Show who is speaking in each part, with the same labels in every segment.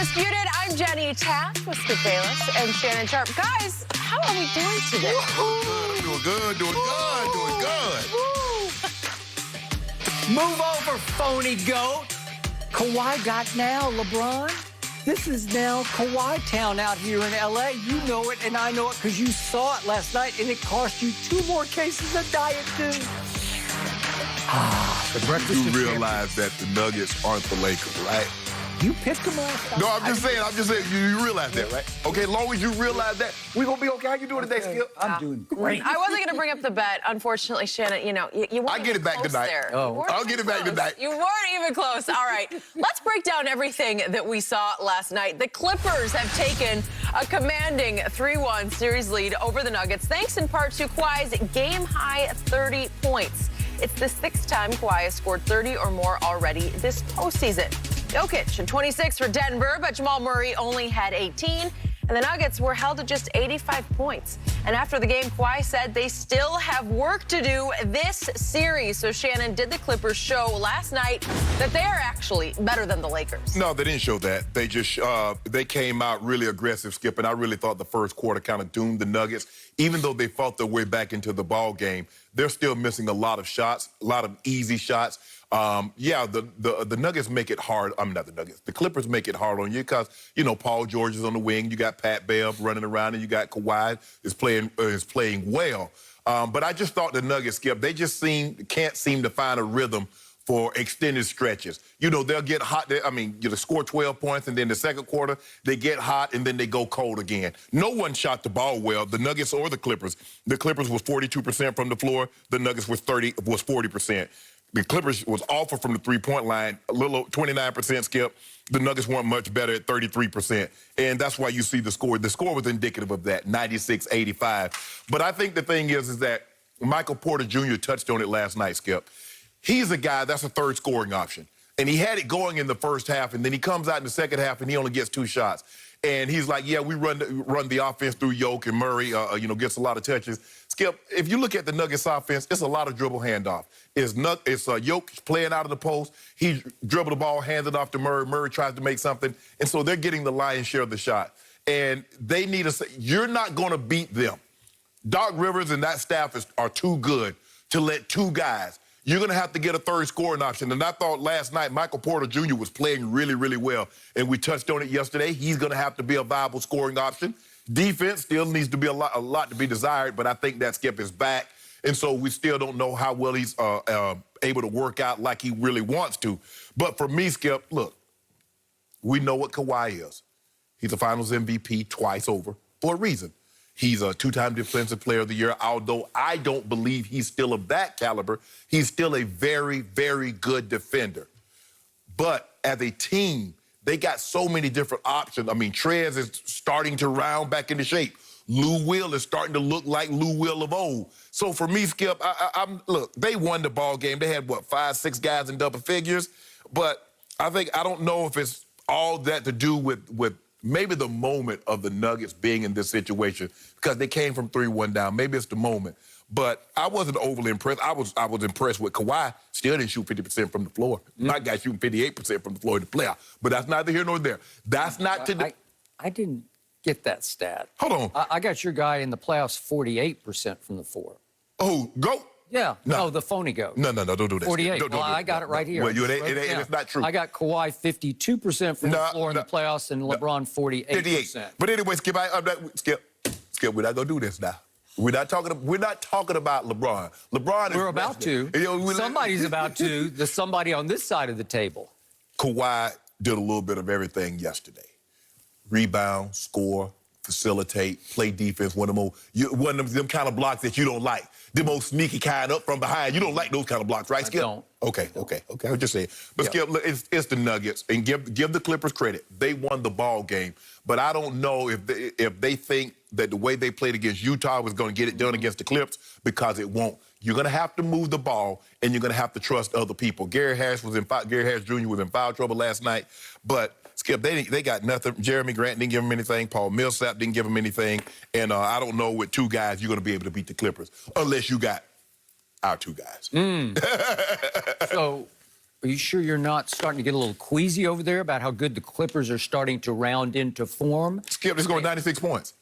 Speaker 1: Undisputed, I'm Jenny Taft with Skip Bayless and Shannon Sharp. Guys, how are we doing today?
Speaker 2: Doing good.
Speaker 3: Move over, phony goat. Kawhi got now, LeBron. This is now Kawhi town out here in L.A. You know it, and I know it because you saw it last night, and it cost you 2 more cases of Diet Dew. The breakfast
Speaker 2: You
Speaker 3: of
Speaker 2: realize that the Nuggets aren't the Lakers, right?
Speaker 3: You picked them last night.
Speaker 2: No, I'm just saying, you realize that, right? Okay, as long as you realize that, we're going to be okay. How you doing today, Skip?
Speaker 3: I'm doing great.
Speaker 1: I wasn't going to bring up the bet. Unfortunately, Shannon, you weren't
Speaker 2: I'll get it back
Speaker 1: close
Speaker 2: tonight.
Speaker 1: there.
Speaker 3: Oh.
Speaker 2: I'll get it back tonight.
Speaker 1: You weren't even close. All right, let's break down everything that we saw last night. The Clippers have taken a commanding 3-1 series lead over the Nuggets, thanks in part to Kawhi's game-high 30 points. It's the 6th time Kawhi has scored 30 or more already this postseason. Jokic at 26 for Denver, but Jamal Murray only had 18, and the Nuggets were held to just 85 points. And after the game, Kawhi said they still have work to do this series. So, Shannon, did the Clippers show last night that they are actually better than the Lakers?
Speaker 2: No, they didn't show that. They just they came out really aggressive, Skip, and I really thought the first quarter kind of doomed the Nuggets. Even though they fought their way back into the ball game, they're still missing a lot of shots, a lot of easy shots. The Nuggets make it hard. I'm not the Nuggets. The Clippers make it hard on you because, Paul George is on the wing. You got Pat Bev running around, and you got Kawhi is playing well. But I just thought the Nuggets, Skip, they just can't seem to find a rhythm for extended stretches. They'll get hot. You score 12 points, and then the second quarter, they get hot, and then they go cold again. No one shot the ball well, the Nuggets or the Clippers. The Clippers was 42% from the floor. The Nuggets was 40%. The Clippers was awful from the three-point line, a little 29%, Skip. The Nuggets weren't much better at 33%. And that's why you see the score. The score was indicative of that, 96-85. But I think the thing is that Michael Porter Jr. touched on it last night, Skip. He's a guy that's a third scoring option. And he had it going in the first half, and then he comes out in the second half, and he only gets 2 shots. And he's like, yeah, we run the offense through Yoke, and Murray, gets a lot of touches. Skip, if you look at the Nuggets offense, it's a lot of dribble handoff. It's Yoke playing out of the post. He dribbled the ball, hands it off to Murray. Murray tries to make something. And so they're getting the lion's share of the shot. And they need to say, you're not going to beat them. Doc Rivers and that staff are too good to let 2 guys. You're going to have to get a third scoring option. And I thought last night Michael Porter Jr. was playing really, really well. And we touched on it yesterday. He's going to have to be a viable scoring option. Defense still needs to be a lot to be desired, but I think that Skip is back. And so we still don't know how well he's able to work out like he really wants to. But for me, Skip, look, we know what Kawhi is. He's a Finals MVP twice over for a reason. He's a 2-time Defensive Player of the Year, although I don't believe he's still of that caliber. He's still a very, very good defender. But as a team, they got so many different options. Trez is starting to round back into shape. Lou Will is starting to look like Lou Will of old. So for me, Skip, look, they won the ball game. They had, 5, 6 guys in double figures. But I don't know if it's all that to do with maybe the moment of the Nuggets being in this situation because they came from 3-1 down. Maybe it's the moment. But I wasn't overly impressed. I was impressed with Kawhi. Still didn't shoot 50% from the floor. My guy shooting 58% from the floor in the playoff. But that's neither here nor there. That's not to...
Speaker 3: I didn't get that stat.
Speaker 2: Hold on.
Speaker 3: I got your guy in the playoffs 48% from the floor.
Speaker 2: Oh, go.
Speaker 3: Yeah. No, the phony goat.
Speaker 2: No, don't do that.
Speaker 3: 48.
Speaker 2: Don't
Speaker 3: I got it right here.
Speaker 2: Well, it's not true.
Speaker 3: I got Kawhi 52% from the floor in the playoffs and LeBron 48%.
Speaker 2: 58. But anyway, Skip, Skip, we're not gonna do this now. We're not talking about LeBron. LeBron is...
Speaker 3: We're about to. Somebody's about to. There's somebody on this side of the table.
Speaker 2: Kawhi did a little bit of everything yesterday. Rebound, score, facilitate, play defense, one of them kind of blocks that you don't like. The most sneaky kind up from behind. You don't like those kind of blocks, right, Skip?
Speaker 3: I don't.
Speaker 2: Okay. I was just saying. But Skip, it's the Nuggets, and give the Clippers credit. They won the ball game. But I don't know if they think that the way they played against Utah was going to get it done against the Clips, because it won't. You're going to have to move the ball, and you're going to have to trust other people. Gary Harris Jr. was in foul trouble last night, but Skip, they got nothing. Jeremy Grant didn't give him anything. Paul Millsap didn't give him anything. And I don't know with 2 guys you're going to be able to beat the Clippers unless you got our 2 guys.
Speaker 3: So Are you sure you're not starting to get a little queasy over there about how good the Clippers are starting to round into form?
Speaker 2: Skip, they scored 96 points.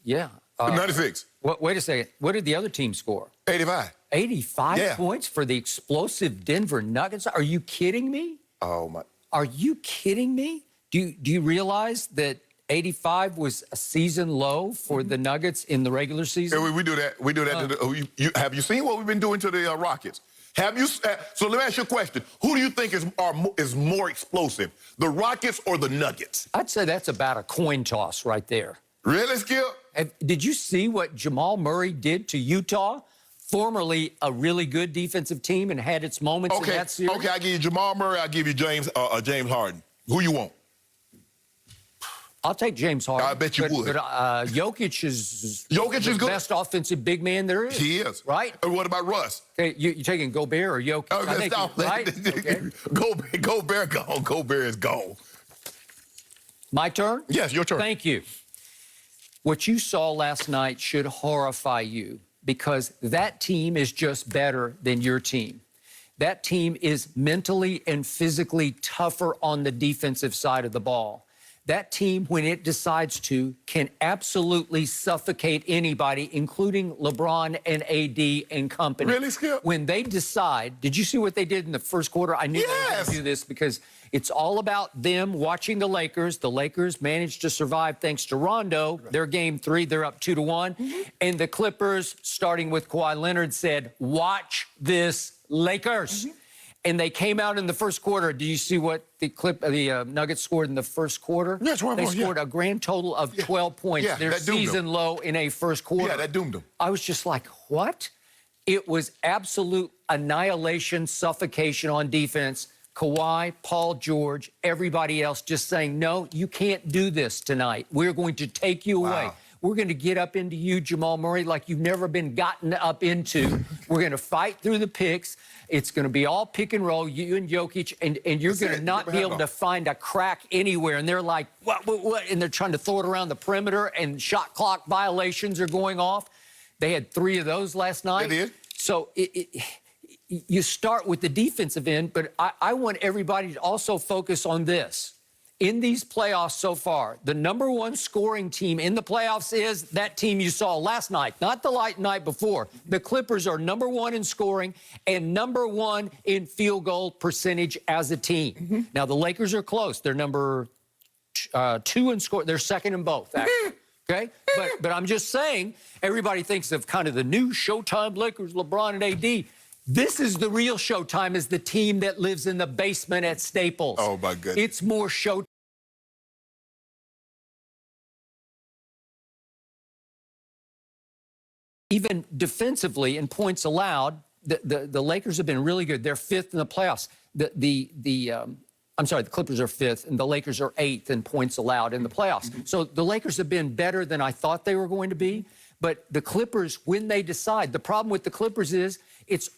Speaker 3: Yeah.
Speaker 2: 96.
Speaker 3: Wait a second. What did the other team score?
Speaker 2: 85.
Speaker 3: 85 points for the explosive Denver Nuggets? Are you kidding me?
Speaker 2: Oh, my.
Speaker 3: Are you kidding me? Do you realize that 85 was a season low for the Nuggets in the regular season?
Speaker 2: Yeah, we do that. We do that. Have you seen what we've been doing to the Rockets? Have you? So let me ask you a question. Who do you think is more explosive, the Rockets or the Nuggets?
Speaker 3: I'd say that's about a coin toss right there.
Speaker 2: Really, Skip?
Speaker 3: Did you see what Jamal Murray did to Utah? Formerly a really good defensive team and had its moments in that series.
Speaker 2: Okay, I give you Jamal Murray. I give you James Harden. Who you want?
Speaker 3: I'll take James Harden.
Speaker 2: I bet you would.
Speaker 3: But Jokic is
Speaker 2: good.
Speaker 3: Best offensive big man there is.
Speaker 2: He is.
Speaker 3: Right?
Speaker 2: And what about Russ?
Speaker 3: Okay, you taking Gobert or Jokic? I think right? Okay.
Speaker 2: Gobert gone. Gobert is gone.
Speaker 3: My turn?
Speaker 2: Yes, your turn.
Speaker 3: Thank you. What you saw last night should horrify you because that team is just better than your team. That team is mentally and physically tougher on the defensive side of the ball. That team, when it decides to, can absolutely suffocate anybody, including LeBron and AD and company.
Speaker 2: Really, Skip?
Speaker 3: When they decide, did you see what they did in the first quarter? I knew they were going to do this because it's all about them watching the Lakers. The Lakers managed to survive thanks to Rondo. Their game 3, they're up 2-1. And the Clippers, starting with Kawhi Leonard, said, watch this Lakers. And they came out in the first quarter. Do you see what the Nuggets scored in the first quarter?
Speaker 2: Yeah, 12
Speaker 3: They
Speaker 2: points,
Speaker 3: scored a grand total of 12 points.
Speaker 2: Yeah,
Speaker 3: Their
Speaker 2: that doomed
Speaker 3: season
Speaker 2: them.
Speaker 3: low in a first quarter.
Speaker 2: Yeah, that doomed them.
Speaker 3: I was just like, what? It was absolute annihilation, suffocation on defense. Kawhi, Paul George, everybody else just saying, no, you can't do this tonight. We're going to take you away.
Speaker 2: Wow.
Speaker 3: We're going to get up into you, Jamal Murray, like you've never been gotten up into. We're going to fight through the picks. It's going to be all pick and roll, you and Jokic, and you're going to not be able to find a crack anywhere. And they're like, what? And they're trying to throw it around the perimeter, and shot clock violations are going off. They had 3 of those last night.
Speaker 2: They did.
Speaker 3: So you start with the defensive end, but I want everybody to also focus on this. In these playoffs so far, the #1 scoring team in the playoffs is that team you saw last night, not the night before. The Clippers are #1 in scoring and #1 in field goal percentage as a team. Now, the Lakers are close. They're number 2 in score. They're second in both, actually. Okay? But I'm just saying, everybody thinks of kind of the new Showtime Lakers, LeBron and AD. This is the real Showtime, is the team that lives in the basement at Staples.
Speaker 2: Oh, my goodness.
Speaker 3: It's more Showtime. Even defensively in points allowed, the Lakers have been really good. They're 5th in the playoffs. I'm sorry, the Clippers are 5th, and the Lakers are 8th in points allowed in the playoffs. So the Lakers have been better than I thought they were going to be. But the Clippers, when they decide, the problem with the Clippers is,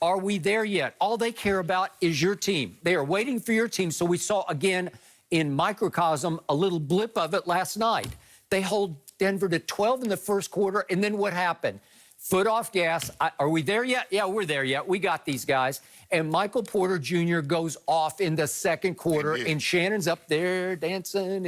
Speaker 3: are we there yet? All they care about is your team. They are waiting for your team. So we saw, again, in microcosm, a little blip of it last night. They hold Denver to 12 in the first quarter, and then what happened? Foot off gas. Are we there yet? Yeah, we're there yet. We got these guys. And Michael Porter Jr. goes off in the second quarter, and Shannon's up there dancing.